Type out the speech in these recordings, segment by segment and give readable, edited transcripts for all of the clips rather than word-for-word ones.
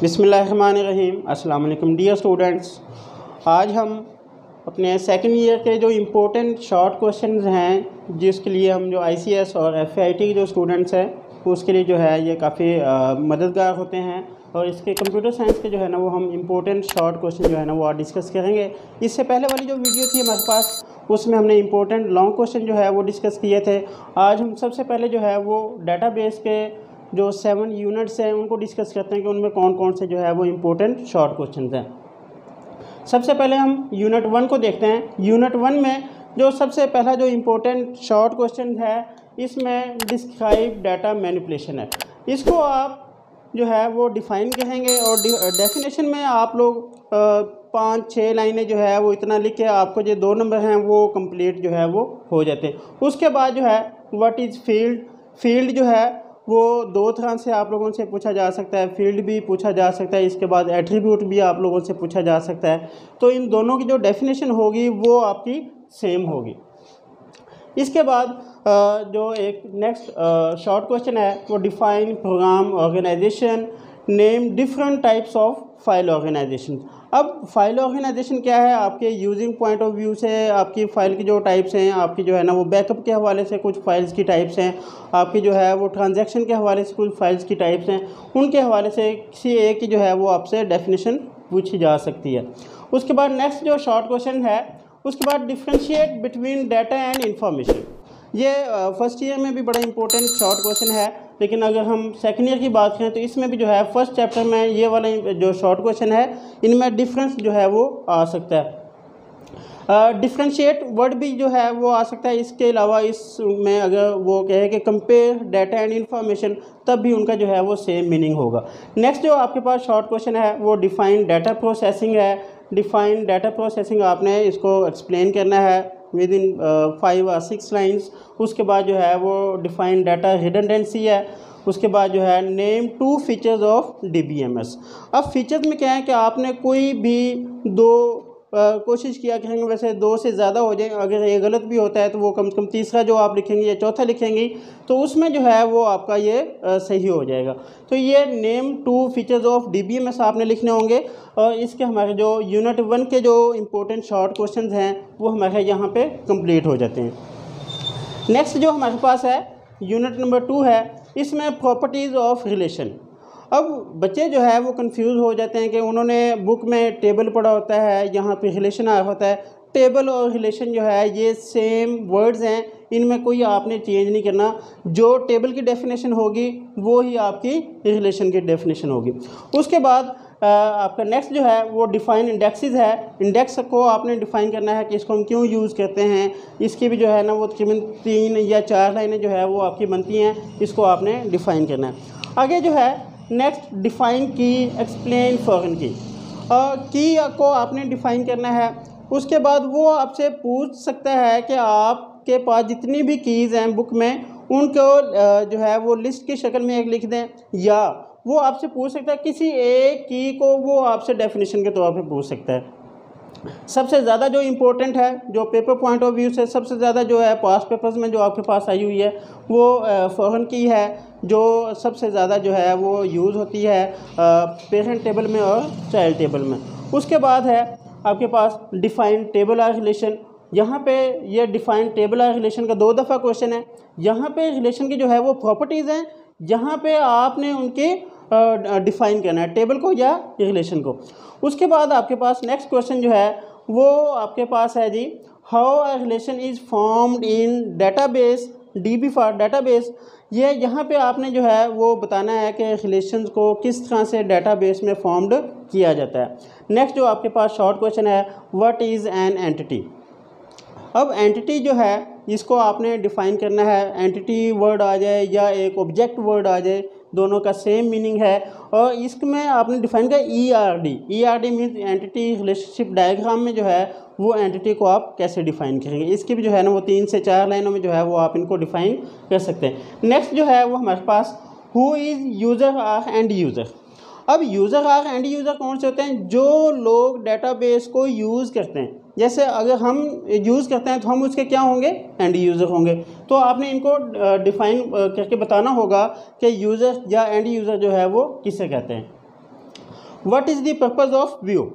बिस्मिल्लाहिर्रहमानिर्रहीम। अस्सलाम वालेकुम डियर स्टूडेंट्स। आज हम अपने सेकंड ईयर के जो इम्पोर्टेंट शॉर्ट क्वेश्चंस हैं, जिसके लिए हम जो ICS और FIT के जो स्टूडेंट्स हैं उसके लिए जो है ये काफ़ी मददगार होते हैं। और इसके कंप्यूटर साइंस के जो है ना वो हम इम्पोर्टेंट शॉर्ट क्वेश्चन जो है ना वो आज डिस्कस करेंगे। इससे पहले वाली जो वीडियो थी हमारे पास उसमें हमने इम्पोर्टेंट लॉन्ग क्वेश्चन जो है वो डिस्कस किए थे। आज हम सबसे पहले जो है वो डाटाबेस के जो 7 यूनिट्स हैं उनको डिस्कस करते हैं कि उनमें कौन कौन से जो है वो इम्पोर्टेंट शॉर्ट क्वेश्चंस हैं। सबसे पहले हम यूनिट 1 को देखते हैं। यूनिट 1 में जो सबसे पहला जो इम्पोर्टेंट शॉर्ट क्वेश्चन है इसमें डिस्क्राइब डाटा मैनिपुलेशन है। इसको आप जो है वो डिफ़ाइन करेंगे और डेफिनेशन में आप लोग 5-6 लाइनें जो है वो इतना लिख के आपको जो 2 नंबर हैं वो कंप्लीट जो है वो हो जाते हैं। उसके बाद जो है व्हाट इज़ फील्ड जो है वो 2 तरह से आप लोगों से पूछा जा सकता है। फील्ड भी पूछा जा सकता है, इसके बाद एट्रीब्यूट भी आप लोगों से पूछा जा सकता है। तो इन दोनों की जो डेफिनेशन होगी वो आपकी सेम होगी। इसके बाद जो एक नेक्स्ट शॉर्ट क्वेश्चन है वो define program organization, name different types of file organization. अब फाइल ऑर्गेनाइजेशन क्या है, आपके यूजिंग पॉइंट ऑफ व्यू से आपकी फ़ाइल की जो टाइप्स हैं, आपकी जो है ना वो बैकअप के हवाले से कुछ फाइल्स की टाइप्स हैं, आपकी जो है वो ट्रांजैक्शन के हवाले से कुछ फाइल्स की टाइप्स हैं, उनके हवाले से किसी एक की जो है वो आपसे डेफिनेशन पूछी जा सकती है। उसके बाद नेक्स्ट जो शॉर्ट क्वेश्चन है उसके बाद differentiate between data and information. ये फर्स्ट ईयर में भी बड़ा इंपॉर्टेंट शॉर्ट क्वेश्चन है, लेकिन अगर हम सेकंड ईयर की बात करें तो इसमें भी जो है फर्स्ट चैप्टर में ये वाला जो शॉर्ट क्वेश्चन है इनमें डिफरेंस जो है वो आ सकता है। डिफ्रेंशिएट वर्ड भी जो है वो आ सकता है। इसके अलावा इसमें अगर वो कहे कि कंपेयर डाटा एंड इंफॉर्मेशन, तब भी उनका जो है वो सेम मीनिंग होगा। नेक्स्ट जो आपके पास शॉर्ट क्वेश्चन है वो डिफाइन डाटा प्रोसेसिंग है। डिफाइन डाटा प्रोसेसिंग आपने इसको एक्सप्लेन करना है विद इन 5 or 6 लाइन्स। उसके बाद जो है वो डिफाइन डाटा रिडंडेंसी है। उसके बाद जो है नेम 2 फीचर्स ऑफ DBMS। अब फीचर्स में क्या है कि आपने कोई भी 2 कोशिश किया करेंगे, वैसे 2 से ज़्यादा हो जाए, अगर ये गलत भी होता है तो वो कम से कम तीसरा जो आप लिखेंगे या चौथा लिखेंगे तो उसमें जो है वो आपका ये सही हो जाएगा। तो ये नेम 2 फीचर्स ऑफ DBMS आपने लिखने होंगे। और इसके हमारे जो यूनिट 1 के जो इम्पोर्टेंट शॉर्ट क्वेश्चंस हैं वो हमारे यहाँ पे कंप्लीट हो जाते हैं। नेक्स्ट जो हमारे पास है यूनिट नंबर 2 है, इसमें प्रॉपर्टीज़ ऑफ रिलेशन। अब बच्चे जो है वो कंफ्यूज हो जाते हैं कि उन्होंने बुक में टेबल पढ़ा होता है, यहाँ पे रिलेशन आया होता है। टेबल और रिलेशन जो है ये सेम वर्ड्स हैं, इनमें कोई आपने चेंज नहीं करना। जो टेबल की डेफिनेशन होगी वो ही आपकी रिलेशन की डेफिनेशन होगी। उसके बाद आपका नेक्स्ट जो है वो डिफ़ाइन इंडेक्सेस है। इंडेक्स को आपने डिफ़ाइन करना है कि इसको हम क्यों यूज़ करते हैं। इसकी भी जो है ना वो तकरीबन 3 या 4 लाइनें जो है वो आपकी बनती हैं, इसको आपने डिफ़ाइन करना है। आगे जो है नेक्स्ट डिफ़ाइन की, एक्सप्लेन फॉरेन की को आपने डिफ़ाइन करना है। उसके बाद वो आपसे पूछ सकता है कि आपके पास जितनी भी कीज़ हैं बुक में उनको जो है वो लिस्ट की शक्ल में एक लिख दें, या वो आपसे पूछ सकता है किसी एक की को वो आपसे डेफिनेशन के तौर पे पूछ सकता है। सबसे ज़्यादा जो इम्पोर्टेंट है, जो पेपर पॉइंट ऑफ व्यू से सबसे ज़्यादा जो है पास्ट पेपर्स में जो आपके पास आई हुई है वो फॉरेन की है, जो सबसे ज़्यादा जो है वो यूज़ होती है पेरेंट टेबल में और चाइल्ड टेबल में। उसके बाद है आपके पास डिफ़ाइन टेबल आर रिलेशन। यहाँ पे ये डिफ़ाइन टेबल आर रिलेशन का 2 दफ़ा क्वेश्चन है। यहाँ पे रिलेशन की जो है वो प्रॉपर्टीज़ हैं, यहाँ पे आपने उनके डिफ़ाइन करना है, टेबल को या रिलेशन को। उसके बाद आपके पास नेक्स्ट क्वेश्चन जो है वो आपके पास है जी, how a relation is formed in database, DB for database. ये यहाँ पे आपने जो है वो बताना है कि रिलेशंस को किस तरह से डाटाबेस में फॉर्म्ड किया जाता है। नेक्स्ट जो आपके पास शॉर्ट क्वेश्चन है, व्हाट इज़ एन एंटिटी। अब एंटिटी जो है इसको आपने डिफ़ाइन करना है। एंटिटी वर्ड आ जाए या एक ऑब्जेक्ट वर्ड आ जाए, दोनों का सेम मीनिंग है। और इसमें आपने डिफ़ाइन किया ERD means entity relationship diagram में जो है वो एंटिटी को आप कैसे डिफ़ाइन करेंगे। इसकी भी जो है ना वो 3 से 4 लाइनों में जो है वो आप इनको डिफ़ाइन कर सकते हैं। नेक्स्ट जो है वो हमारे पास who is user or end user. अब यूज़र आर एंड यूज़र कौन से होते हैं, जो लोग डाटाबेस को यूज़ करते हैं। जैसे अगर हम यूज़ करते हैं तो हम उसके क्या होंगे, एंड यूज़र होंगे। तो आपने इनको डिफ़ाइन करके बताना होगा कि यूज़र या एंड यूज़र जो है वो किसे कहते हैं। What is the purpose of view.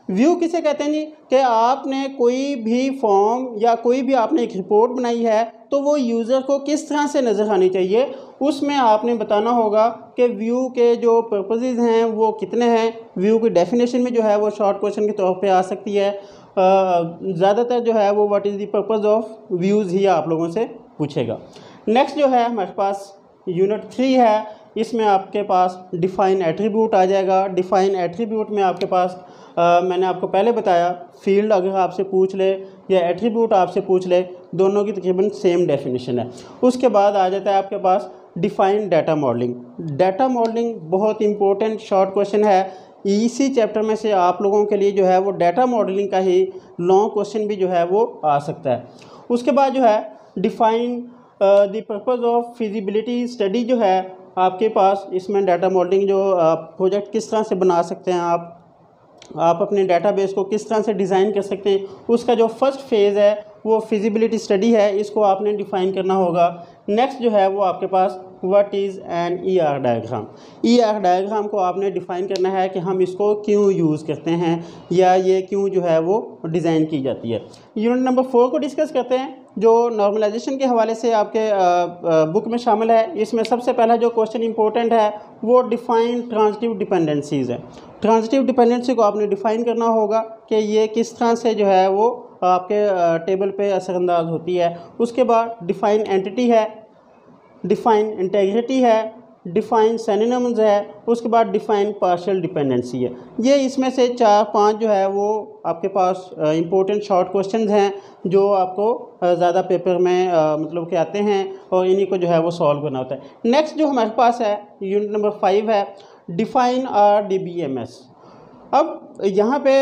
View किसे कहते हैं जी, कि आपने कोई भी फॉर्म या कोई भी आपने एक रिपोर्ट बनाई है तो वो यूज़र को किस तरह से नज़र आनी चाहिए, उसमें आपने बताना होगा कि व्यू के जो पर्पसेस हैं वो कितने हैं। व्यू की डेफिनेशन में जो है वो शॉर्ट क्वेश्चन के तौर पे आ सकती है। ज़्यादातर जो है वो what is the purpose of views ही आप लोगों से पूछेगा। नेक्स्ट जो है हमारे पास यूनिट 3 है, इसमें आपके पास डिफ़ाइन एट्रीब्यूट आ जाएगा। डिफ़ाइन एट्रीब्यूट में आपके पास मैंने आपको पहले बताया, फील्ड अगर आपसे पूछ ले या एट्रीब्यूट आपसे पूछ ले, दोनों की तकरीबन सेम डेफिनेशन है। उसके बाद आ जाता है आपके पास define data modelling. Data modelling बहुत इंपॉर्टेंट शॉर्ट क्वेश्चन है। इसी चैप्टर में से आप लोगों के लिए जो है वो डाटा मॉडलिंग का ही लॉन्ग क्वेश्चन भी जो है वो आ सकता है। उसके बाद जो है define the purpose of feasibility study जो है आपके पास, इसमें डाटा मॉडलिंग जो प्रोजेक्ट किस तरह से बना सकते हैं आप अपने डेटाबेस को किस तरह से डिज़ाइन कर सकते हैं, उसका जो फर्स्ट फेज़ है वो फिजिबिलिटी स्टडी है, इसको आपने डिफ़ाइन करना होगा। नेक्स्ट जो है वो आपके पास what is an ER diagram. ER diagram को आपने डिफ़ाइन करना है कि हम इसको क्यों यूज़ करते हैं या ये क्यों जो है वो डिज़ाइन की जाती है। यूनिट नंबर 4 को डिस्कस करते हैं, जो नॉर्मलाइजेशन के हवाले से आपके बुक में शामिल है। इसमें सबसे पहला जो क्वेश्चन इंपॉर्टेंट है वो डिफ़ाइन ट्रांजिटिव डिपेंडेंसीज़ है। ट्रांजिटिव डिपेंडेंसी को आपने डिफ़ाइन करना होगा कि ये किस तरह से जो है वो आपके टेबल पे असरअंदाज होती है। उसके बाद डिफ़ाइन एंटिटी है, डिफ़ाइन इंटेग्रिटी है, डिफ़ाइन सिनोनिम्स है, उसके बाद डिफ़ाइन पार्शियल डिपेंडेंसी है। ये इसमें से 4-5 जो है वो आपके पास इंपॉर्टेंट शॉर्ट क्वेश्चंस हैं जो आपको ज़्यादा पेपर में मतलब के आते हैं और इन्हीं को जो है वो सॉल्व करना होता है। नेक्स्ट जो हमारे पास है यूनिट नंबर 5 है, डिफ़ाइन RDBMS। अब यहाँ पे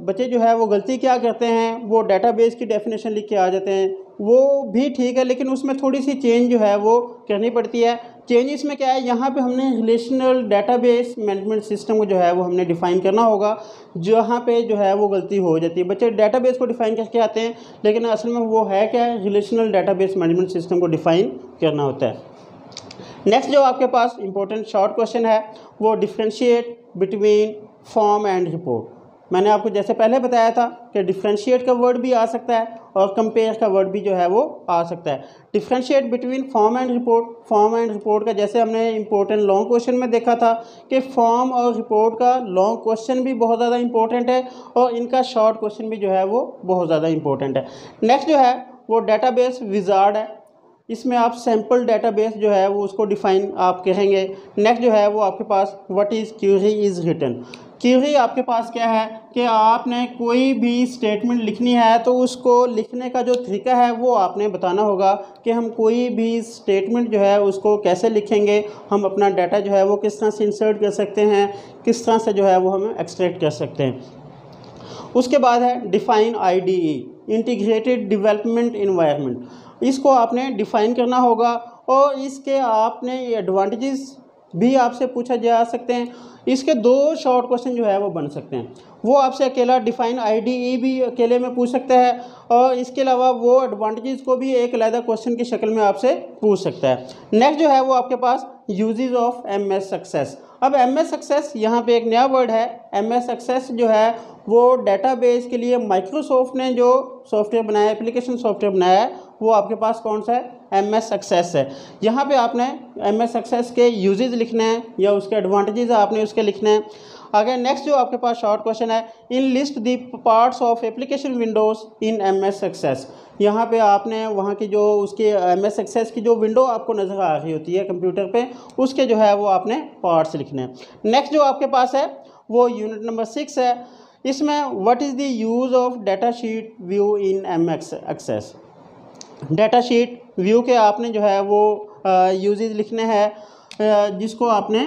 बच्चे जो है वो गलती क्या करते हैं, वो डेटाबेस की डेफिनेशन लिख के आ जाते हैं। वो भी ठीक है, लेकिन उसमें थोड़ी सी चेंज जो है वो करनी पड़ती है। चेंज इसमें क्या है, यहाँ पे हमने रिलेशनल डेटाबेस मैनेजमेंट सिस्टम को जो है वो हमने डिफ़ाइन करना होगा। जहाँ पे जो है वो गलती हो जाती है, बच्चे डेटाबेस को डिफ़ाइन करके आते हैं लेकिन असल में वो है क्या है, रिलेशनल डेटाबेस मैनेजमेंट सिस्टम को डिफ़ाइन करना होता है। नेक्स्ट जो आपके पास इंपॉर्टेंट शॉर्ट क्वेश्चन है वो differentiate between form and report. मैंने आपको जैसे पहले बताया था कि डिफ्रेंशिएट का वर्ड भी आ सकता है और कंपेयर का वर्ड भी जो है वो आ सकता है। Differentiate between form and report, form and report का जैसे हमने इंपॉर्टेंट लॉन्ग क्वेश्चन में देखा था कि फॉर्म और रिपोर्ट का लॉन्ग क्वेश्चन भी बहुत ज़्यादा इंपॉर्टेंट है और इनका शॉर्ट क्वेश्चन भी जो है वो बहुत ज़्यादा इंपॉर्टेंट है। नेक्स्ट जो है वो डेटाबेस विजार्ड है, इसमें आप सैम्पल डेटाबेस जो है वो उसको डिफ़ाइन आप कहेंगे। नेक्स्ट जो है वो आपके पास what is query is written. Query आपके पास क्या है कि आपने कोई भी स्टेटमेंट लिखनी है तो उसको लिखने का जो तरीका है वो आपने बताना होगा कि हम कोई भी स्टेटमेंट जो है उसको कैसे लिखेंगे, हम अपना डाटा जो है वो किस तरह से इंसर्ट कर सकते हैं, किस तरह से जो है वो हम एक्सट्रैक्ट कर सकते हैं। उसके बाद है define IDE, integrated development environment. इसको आपने डिफ़ाइन करना होगा और इसके आपने एडवांटेजेस भी आपसे पूछा जा सकते हैं। इसके 2 शॉर्ट क्वेश्चन जो है वो बन सकते हैं। वो आपसे अकेला डिफ़ाइन IDE भी अकेले में पूछ सकता है और इसके अलावा वो एडवांटेजेस को भी एक अलग क्वेश्चन की शक्ल में आपसे पूछ सकता है। नेक्स्ट जो है वो आपके पास यूजेस ऑफ MS सक्सेस। अब MS सक्सेस यहाँ पे एक नया वर्ड है। MS सक्सेस जो है वो डेटाबेस के लिए माइक्रोसॉफ्ट ने जो सॉफ्टवेयर बनाया, एप्लीकेशन सॉफ्टवेयर बनाया है, वो आपके पास कौन सा है, MS सक्सेस है। यहाँ पे आपने MS सक्सेस के यूजेस लिखने हैं या उसके एडवांटेजेस आपने उसके लिखने हैं। आगे नेक्स्ट जो आपके पास शॉर्ट क्वेश्चन है, in list the parts of application Windows in MS success. यहाँ पे आपने वहाँ की जो उसकी MS सक्सेस की जो विंडो आपको नज़र आ रही होती है कंप्यूटर पे, उसके जो है वो आपने पार्ट्स लिखने हैं। नेक्स्ट जो आपके पास है वो यूनिट नंबर 6 है। इसमें what is the use of data sheet view in MS Access. Data sheet view के आपने जो है वो यूजेस लिखने हैं, जिसको आपने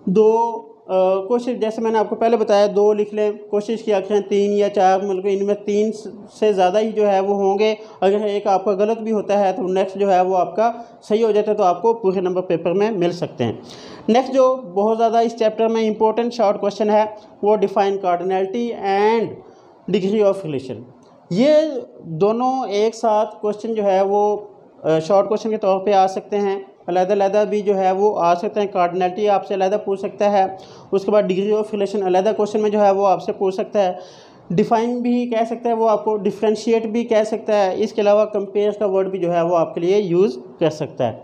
2 कोशिश, जैसे मैंने आपको पहले बताया 2 लिख लें, कोशिश किया करें 3 या 4, मतलब इनमें 3 से ज़्यादा ही जो है वो होंगे। अगर एक आपका गलत भी होता है तो नेक्स्ट जो है वो आपका सही हो जाता है तो आपको पूरे नंबर पेपर में मिल सकते हैं। नेक्स्ट जो बहुत ज़्यादा इस चैप्टर में इंपॉर्टेंट शॉर्ट क्वेश्चन है वो define cardinality and degree of relation. ये दोनों एक साथ क्वेश्चन जो है वो शॉर्ट क्वेश्चन के तौर पे आ सकते हैं। अलग भी जो है वो आ सकते हैं। कार्डिनलिटी आपसे अलग पूछ सकता है। उसके बाद डिग्री ऑफ रिलेशन अलग क्वेश्चन में जो है वो आपसे पूछ सकता है। डिफाइन भी कह सकता है वो आपको, डिफ्रेंशिएट भी कह सकता है। इसके अलावा कंपेयर का वर्ड भी जो है वो आपके लिए यूज़ कर सकता है।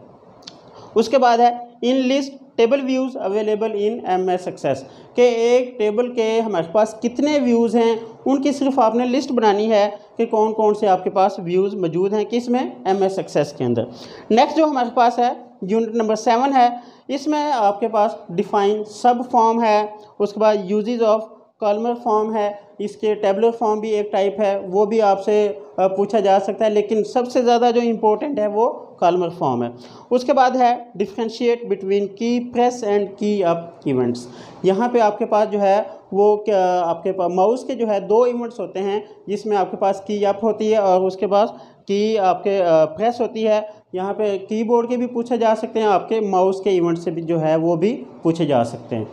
उसके बाद है in list table views available in MS Access, के एक टेबल के हमारे पास कितने व्यूज़ हैं उनकी सिर्फ आपने लिस्ट बनानी है कि कौन कौन से आपके पास व्यूज़ मौजूद हैं किस में, MS एक्सेस के अंदर। नेक्स्ट जो हमारे पास है यूनिट नंबर 7 है, इसमें आपके पास डिफाइन सब फॉर्म है। उसके बाद यूजेस ऑफ कॉलमर फॉर्म है, इसके टेबलर फॉर्म भी एक टाइप है, वो भी आपसे पूछा जा सकता है, लेकिन सबसे ज़्यादा जो इम्पोर्टेंट है वो कॉलमर फॉर्म है। उसके बाद है डिफ्रेंशिएट बिटवीन की प्रेस एंड की अप इवेंट्स। यहाँ पे आपके पास जो है वो आपके पास माउस के जो है 2 इवेंट्स होते हैं, जिसमें आपके पास की अप होती है और उसके बाद की आपके प्रेस होती है। यहाँ पे कीबोर्ड के भी पूछे जा सकते हैं, आपके माउस के इवेंट से भी जो है वो भी पूछे जा सकते हैं।